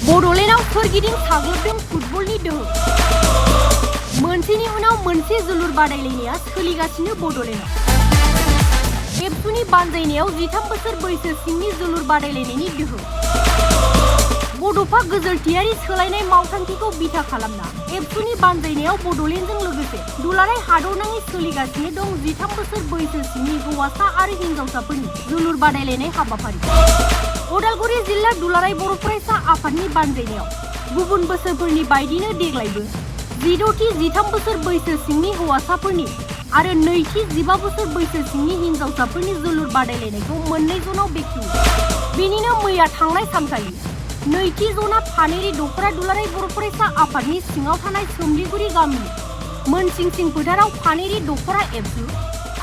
बड'लेण्डआव सोरगिदिं साग्लोबदों फुटबलनि दोहौ। मोनसेनि उनाव मोनसे जोलुर बादायलायनाया सोलिगासिनो बड'लेण्डआव। एबसुनि बानजायनायाव 13 बोसोर बैसो सिंनि जोलुर बादायलायनायनि दोहौ। बड'फा गोजोरथियारि सोलायनाय मावथांखिखौ बिथा खालामना एबसुनि बानजायनायाव बड'लेण्डजों लोगोसे दुलाराय हादरनाङै सोलिगासिनो दं 13 बोसोर बैसो सिंनि हौवासा आरो हिनजावसाफोरनि जोलुर बादायलायनाय हाबाफारि। उदालगुरि जिल्ला दुलाराय बर' फरायसा आफादनि बानजायनायाव गुबुन बोसोरफोरनि बायदिनो देग्लायबो 16थि 13 बोसोर बैसो सिंनि हौवासाफोरनि आरो 2थि 15 बोसोर बैसो सिंनि हिनजावसाफोरनि जोलुर बादायलायनायखौ मोननै जनाव बेखेवो। बेनिनो मैया थांनाय सानखालि 2थि जना फानेरि दख'रा दुलाराय बर' फरायसा आफादनि सिङाव थानाय सोमलिगुरि गामिनि मोनसिंसिं फोथाराव फानेरि दख'रा एबसु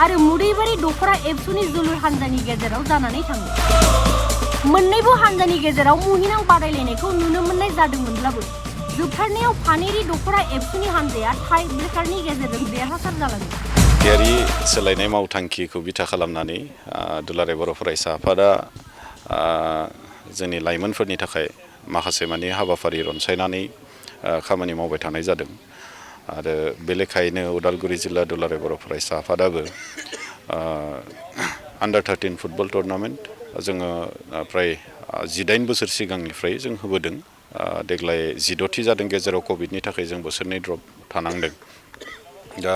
आरो मुदैबारि दख'रा एबसुनि जोलुर हान्जानि गेजेराव जानानै थाङो। मोन्नैबो हान्जानि गेजेराव मुहिनां बादायलायनायखौ नुनो मोननाय जादोंमोनब्लाबो जोबथारनायाव फानेरि दख'रा एबसुनि हान्जाया टाइ ब्रेकारनि गेजेरजों देरहासार जालाङो। यारि सोलायनाय मावथांखिखौ बिथा खालामनानै दुलाराय बर' फरायसा आफादा जोंनि लाइमोनफोरनि थाखाय माखासे माने हाबाफारि रनसायनानै खामानि मावबाय थानाय जादों आरो बे लेखायैनो उदालगुरि जिल्ला दुलाराय बर' फरायसा आफादाबो आन्डार 13 फुटबल टुर्नामेन्ट जोङो प्राय 18 बोसोर सिगांनिफ्राय जों होबोदों। देग्लाय 16थि जादों, गेजेराव कभिडनि थाखाय जों बोसोरनै ड्रप थानांदों। दा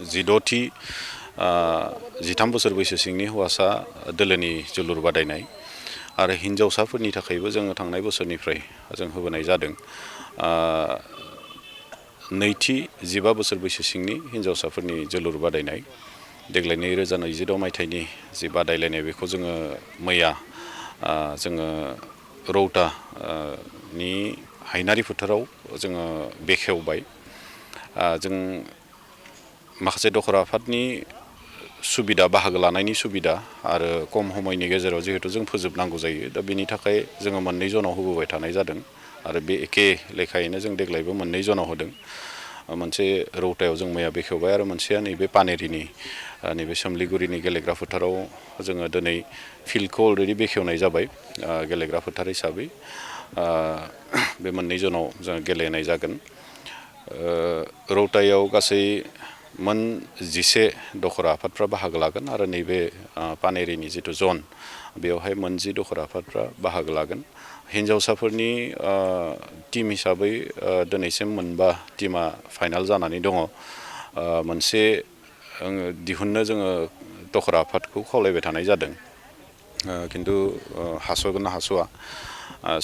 16थि 13 बोसोर बैसो सिंनि हौवासा दोलोनि जोलुर बादायनाय आरो हिनजावसाफोरनि थाखायबो जोङो थांनाय बोसोरनिफ्राय जों होबोनाय जादों। 2थि 15 बोसोर बैसो सिंनि हिनजावसाफोरनि जोलुर बादायनाय देग्लाय 2026 मायथाइनि जि बादायलायनाय बेखौ जोङो मैया जोङो रौतानि हायनारि फोथाराव जोङो बेखेवबाय। जों माखासे दख'रा आफादनि सुबिदा, बाहागो लानायनि सुबिदा आरो खम समयनि गेजेराव जिहेतु जों फोजोबनांगौ जायो, दा बेनि थाखाय जोङो मोननै जनाव होबोबाय थानाय जादों आरो बे एखे लेखायैनो जों देग्लायबो मोननै जनाव होदों। मोनसे रौतायाव जों मैया बेखेवबाय आरो मोनसेया नैबे पानेरिनि नैबे सोमलिगुरिनि गेलेग्रा फोथाराव जोङो दिनै फिल्डखौ अलरेडि बेखेवनाय जाबाय गेलेग्रा फोथार हिसाबै। बे मोननै जनाव जों गेलेनाय जागोन। रौतायाव गासै मोन 11 दख'रा आफादफ्रा बाहागो लागोन आरो नैबे पानेरिनि जिथु जन बेवहाय मोन 10 दख'रा आफादफ्रा बाहागो लागोन। हिनजावसाफोरनि टीम हिसाबै दिनैसिम मोनबा टीमा फाइनाल जानानै दङ। मोनसे दिहुननो जोङो दख'रा आफादखौ खावलायबाय थानाय जादों, खिन्थु हास'गोन ना हास'आ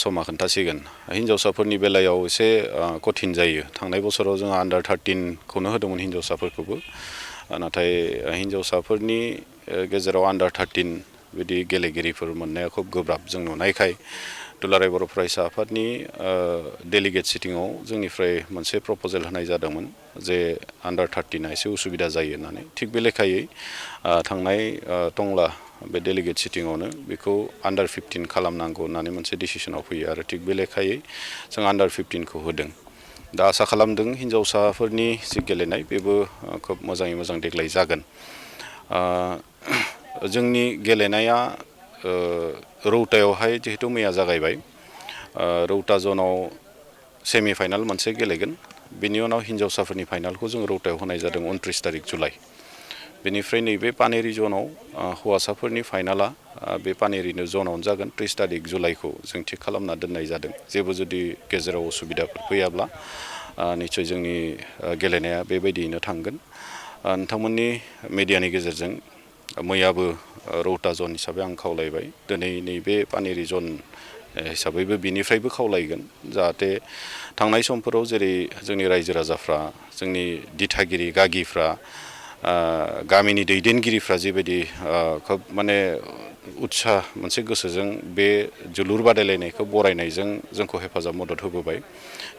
समा खोन्थासिगोन। हिनजावसाफोरनि बेलायाव एसे कठिन जायो। थांनाय बोसोराव जोङो आन्डार 13खौनो होदोंमोन हिनजावसाफोरखौबो, नाथाय हिनजावसाफोरनि गेजेराव आन्डार 13 बिदि गेलेगिरिफोर मोननाया खोब गोब्राब जों नुनायखाय दुलाराय बर' फरायसा आफादनि डेलिगेट सिटिंआव जोंनिफ्राय मोनसे प्रप'जेल होनाय जादोंमोन जे आन्डार 13आ एसे उसुबिदा जायो होननानै। थिग बे लेखायै थांनाय टंला बे डेलिगेट सिटिंआवनो बेखौ आन्डार 15 खालामनांगौ होननानै मोनसे डिसिसनाव फैयो आरो थिग बे लेखायै जों आन्डार 15खौ होदों। दा आसा खालामदों हिनजावसाफोरनि जि गेलेनाय बेबो खोब मोजाङै मोजां देग्लाय जागोन। जोंनि गेलेनाया रौतायावहाय जिहेतु मैया जागायबाय, रौता जनाव सेमि फाइनाल मोनसे गेलेगोन। बेनि उनाव हिनजावसाफोरनि फाइनालखौ जों रौतायाव होनाय जादों 29 तारिख जुलाइ। बेनिफ्राय नैबे पानेरि जनाव हौवासाफोरनि फाइनाला बे पानेरिनो जनावनो जागोन 30 तारिख जुलाइखौ जों थिग खालामना दोननाय जादों। जेबो जुदि गेजेराव उसुबिदाफोर फैयाब्ला निश्चय जोंनि गेलेनाया बेबायदियैनो थांगोन। नोंथांमोननि मेडियानि गेजेरजों मैयाबो रौता जन हिसाबै आं खावलायबाय, दिनै नैबे पानेरि जन हिसाबैबो बिनिफ्रायबो खावलायगोन जाहाथे थांनाय समफोराव जेरै जोंनि रायजो राजाफ्रा, जोंनि दिथागिरि गागिफ्रा, गामिनि दैदेनगिरिफ्रा जिबायदि खोब माने उत्साह मोनसे गोसोजों बे जोलुर बादायलायनायखौ बरायनायजों जोंखौ हेफाजाब मदद होबोबाय,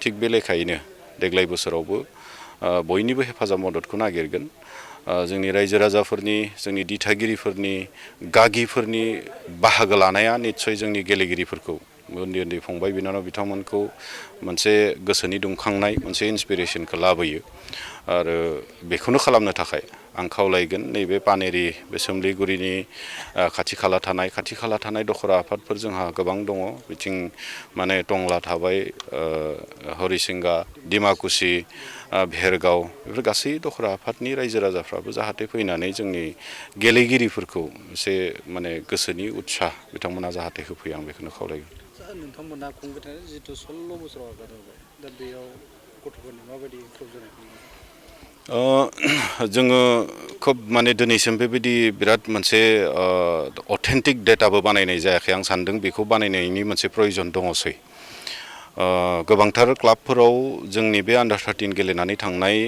थिग बे लेखायैनो देग्लाय बोसोरावबो बयनिबो हेफाजाब मददखौ नागिरगोन। जोंनि रायजो राजाफोरनि, जोंनि दिथागिरिफोरनि, गागिफोरनि बाहागो लानाया निस्सय जोंनि गेलेगिरिफोरखौ, उन्दै उन्दै फंबाय बिनानाव बिथांमोनखौ मोनसे गोसोनि दुंखांनाय, मोनसे इन्सपिरेसनखौ लाबोयो आरो बेखौनो खालामनो थाखाय आं खावलायगोन नैबे पानेरि बे सोमलिगुरिनि खाथि खाला थानाय दखरा आफादफोर जोंहा गोबां दङ बिथिं माने टंला थाबाय हरिसिंगा डिमाकुसि भेरगाव बेफोर गासै दखरा आफादनि रायजो राजाफ्राबो जाहाथे फैनानै जोंनि गेलेगिरिफोरखौ एसे माने गोसोनि उत्साह बिथांमोना जाहाथे होफैयो आं बेखौनो खावलायगोन। नोंथांमोना खुंबाय थानाय जिथु 16 बोसोराव आगारबाय दा बेयाव गथ'फोरनि माबायदि इमप्रुभ जानायखौ जोङो खोब माने दिनैसिम बेबायदि बिराद मोनसे अथेन्टिक डेटाबो बानायनाय जायाखै आं सान्दों बेखौ बानायनायनि मोनसे प्रयजन दङसै। गोबांथार क्लाबफोराव जोंनि बे आन्डार 13 गेलेनानै थांनाय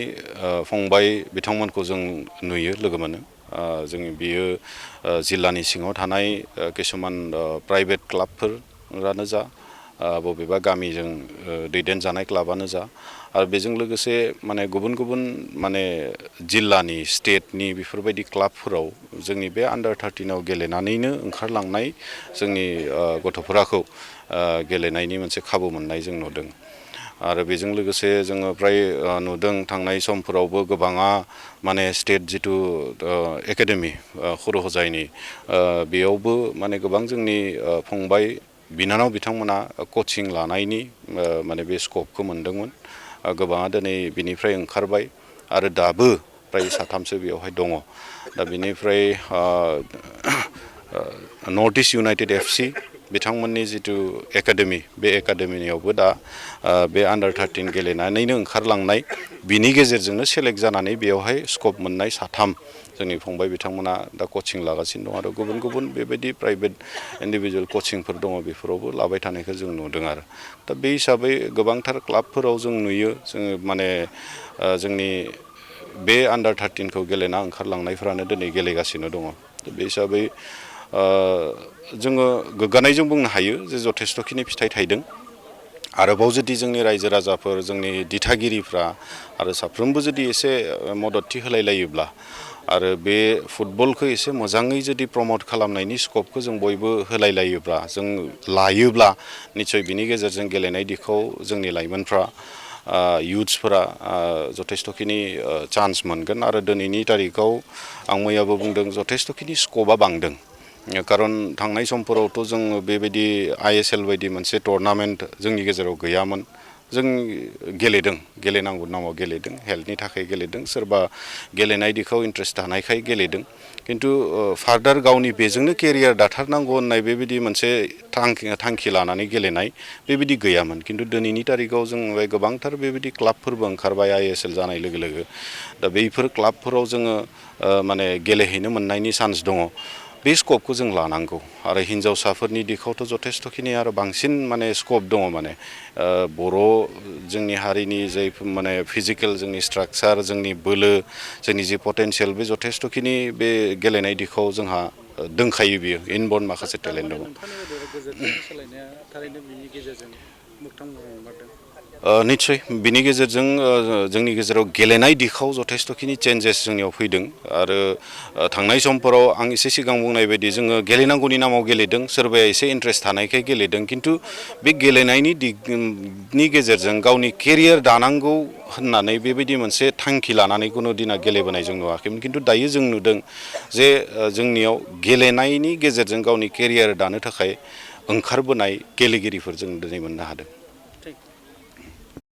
फंबाय बिथांमोनखौ जों नुयो लोगो मोनो। जोंनि बियो जिल्लानि सिङाव थानाय किसुमान प्राइभेट क्लाबफोरानो जा बबेबा गामिजों दैदेनजानाय क्लाबानो जा आरो बेजों लोगोसे माने गुबुन गुबुन माने जिल्लानि स्टेटनि बेफोरबायदि क्लाबफोराव जोंनि बे आन्डार 13आव गेलेनानैनो ओंखारलांनाय जोंनि गथ'फोरखौ गेलेनायनि मोनसे खाबु मोननाय जों नुदों। आरो बेजों लोगोसे जोङो फ्राय नुदों थांनाय समफोरावबो गोबाङा माने स्टेट जिथु एकाडेमि खर'हजायनि बेयावबो माने गोबां जोंनि फंबाय बिनानाव बिथांमोना कचिं लानायनि माने बे स्कपखौ मोनदोंमोन। गोबाङा दिनै बिनिफ्राय ओंखारबाय आरो दाबो फ्राय साथामसो बेयावहाय दङ। दा बिनिफ्राय नर्थ इस्ट इउनाइटेड FC बिथांमोननि जिथु एकाडेमि बे एकाडेमियावबो दा बे आन्डार 13 गेलेनानैनो ओंखारलांनाय बिनि गेजेरजोंनो सेलेक्ट जानानै बेयावहाय स्कप मोननाय साथाम जोंनि फंबाय बिथांमोना दा कचिं लागासिनो दं आरो गुबुन गुबुन बेबायदि प्राइभेट इन्डिभिजुवेल कचिंफोर दङ बेफोरावबो लाबाय थानायखौ जों नुदों आरो दा बे हिसाबै गोबांथार क्लाबफोराव जों नुयो जोङो माने जोंनि बे आन्डार 13खौ गेलेना ओंखारलांनायफ्रानो दिनै गेलेगासिनो दङ। बे हिसाबै जोङो गोग्गानायजों बुंनो हायो जे जथेस्थ'खिनि फिथाइ थायदों। आरोबाव जुदि जोंनि रायजो राजाफोर जोंनि दिथागिरिफ्रा आरो साफ्रोमबो जुदि एसे मददथि होलाय लायोब्ला आरो बे फुटबलखौ एसे मोजाङै जुदि प्रमट खालामनायनि स्कपखौ जों बयबो होलाय लायोब्ला जों लायोब्ला निसय बिनि गेजेरजों गेलेनाय दिखौ जोंनि लाइमोनफ्रा युथ्सफोरा जथेस्थ'खिनि चान्स मोनगोन आरो दिनैनि तारिखाव आं मैयाबो बुंदों जथेस्थ'खिनि स्कपआ बांदों। खारन थांनाय समफोरावथ' जों बेबायदि ISL बायदि मोनसे टुर्नामेन्ट जोंनि गेजेराव गैयामोन। जों गेलेदों गेलेनांगौ नामाव गेलेदों हेल्थनि थाखाय गेलेदों सोरबा गेलेनाय दिखाव इन्ट्रेस्ट थानायखाय गेलेदों किन्तु फार्दार गावनि बेजोंनो केरियार दाथारनांगौ होननाय बेबायदि मोनसे थांखि लानानै गेलेनाय बेबायदि गैयामोन। किन्तु दिनैनि तारिखाव जों गोबांथार बेबायदि क्लाबफोरबो ओंखारबाय ISL जानाय लोगो लोगो दा बैफोर क्लाबफोराव जोङो माने गेलेहैनो मोननायनि चान्स दङ। बे स्कपखौ जों लानांगौ आरो हिन्जावसाफोरनि दिखावथ' जथेस्थ'खिनि आरो बांसिन माने स्कप दङ माने बर' जोंनि हारिनि जाय माने फिजिकेल जोंनि स्ट्राक्चार जोंनि बोलो जोंनि जि पटेनसियेल बे जथेस्थ'खिनि बे गेलेनाय दिखाव जोंहा दोंखायो बियो इनबर्न माखासे टेलेन्ट दङ। निस्सय बिनि गेजेरजों जोंनि गेजेराव गेलेनाय दिखाव जथेस्थ'खिनि चेन्जेस जोंनियाव फैदों आरो थांनाय समफोराव आं एसे सिगां बुंनाय बायदि जोङो गेलेनांगौनि नामाव गेलेदों सोरबाया एसे इन्ट्रेस्ट थानायखाय गेलेदों किन्तु बे गेलेनायनि गेजेरजों गावनि केरियार दानांगौ होननानै बेबायदि मोनसे थांखि लानानै कुनु दिना गेलेबोनाय जों नुवाखैमोन। किन्तु दायो जों नुदों जे जोंनियाव गेलेनायनि गेजेरजों गावनि केरियार दानो थाखाय ओंखारबोनाय गेलेगिरिफोर जों दिनै मोननो हादों।